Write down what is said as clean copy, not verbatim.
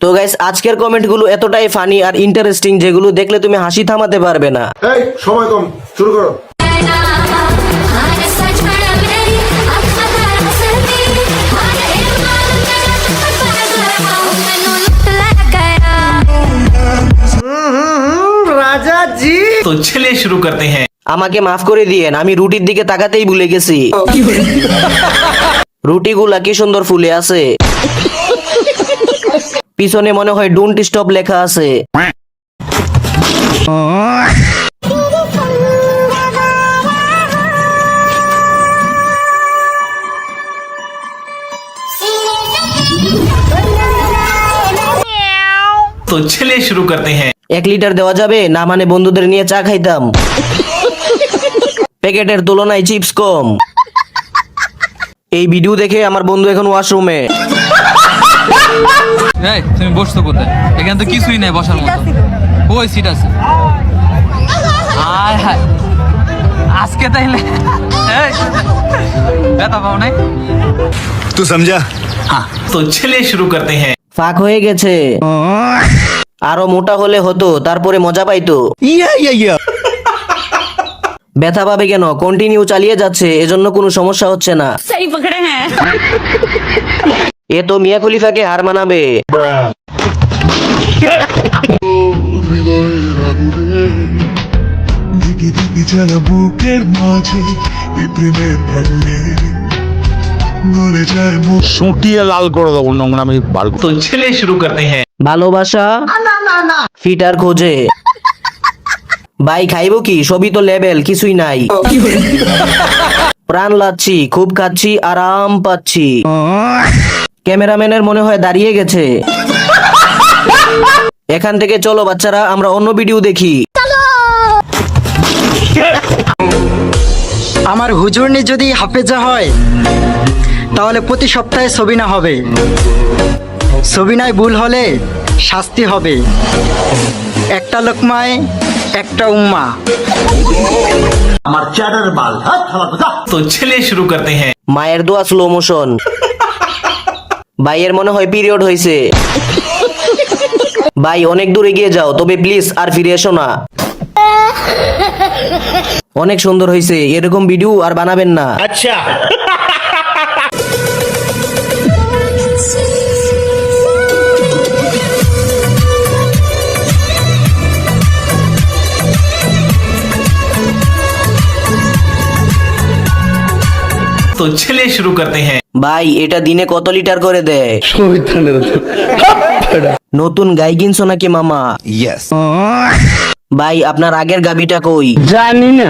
তো গাইস আজকের কমেন্টগুলো এতটাই ফানি আর ইন্টারেস্টিং যেগুলো দেখলে তুমি হাসি থামাতে পারবে না। এই সময় কম, শুরু করো। রাজা জি, तो चलिए शुरू करते हैं। আমাকে মাফ করে দিয়েন, আমি রুটির দিকে তাকাতেই ভুলে গেছি। রুটিগুলা কি সুন্দর ফুলে আছে, পিছনে মনে হয় ডোন্ট স্টপ লেখা আছে। तो चलिए शुरू करते हैं। 1 লিটার দেওয়া যাবে না? মানে বন্ধুদের নিয়ে চা খাইতাম, প্যাকেটের তুলনায় চিপস কম। এই ভিডিও দেখে আমার বন্ধু এখন ওয়াশরুমে। এই তুমি বসছো কোথায়? এখানে তো কিছুই নাই বসার মতো। ওই সিট আছে। আয় হায়, আজকে তাইলে এই ব্যথা পাও নাই? तू समझा? तो चलिए शुरू करते हैं। ফাঁক হয়ে গেছে, আরো মোটা হলে হতো, তারপরে মজা পাইতো। ব্যথা পাবে কেন? কন্টিনিউ চালিয়ে যাচ্ছে, এজন্য কোনো সমস্যা হচ্ছে না। सही पकड़े हैं। এ তো মিয়া খলিফাকে হার মানাবে। দিকে দিকে জ্বালা বুকের মাঝে এই প্রেমের ভাঙনে গলে যায় মুখ সুটিয়ে লাল করে দেবো নোংরামি বার तो चलिए शुरू करते हैं। ভালোবাসা ফিটার খোঁজে। ভাই খাইবো কি? সবই তো লেভেল, কিছুই নাই। প্রাণ লাচ্ছি, খুব খাচ্ছি, আরাম পাচ্ছি। ক্যামেরাম্যানের মনে হয় দাঁড়িয়ে গেছে। এখান থেকে চলো বাচ্চারা, আমরা অন্য ভিডিও দেখি। আমার হুজুরনি যদি হাফেজা হয় তাহলে প্রতি সপ্তাহে সবিনা হবে, সবিনায় ভুল হলে শাস্তি হবে। একটা লোকমায় একটা উম্মা। तो चलिए शुरू करते हैं। মায়ের দোয়া স্লো মোশন। ভাইয়ের মনে হয় পিরিয়ড হয়েছে। ভাই অনেক দূর এগিয়ে যাও, তবে প্লিজ আর ফিরে এসো না। অনেক সুন্দর হয়েছে, এরকম ভিডিও আর বানাবেন না। अच्छा तो चलिए शुरू करते हैं। ভাই এটা দিনে কত লিটার করে দেয়? নতুন গাই কিনছো নাকি মামা? यस ভাই আপনার আগের গাবিটা কই? জানি না।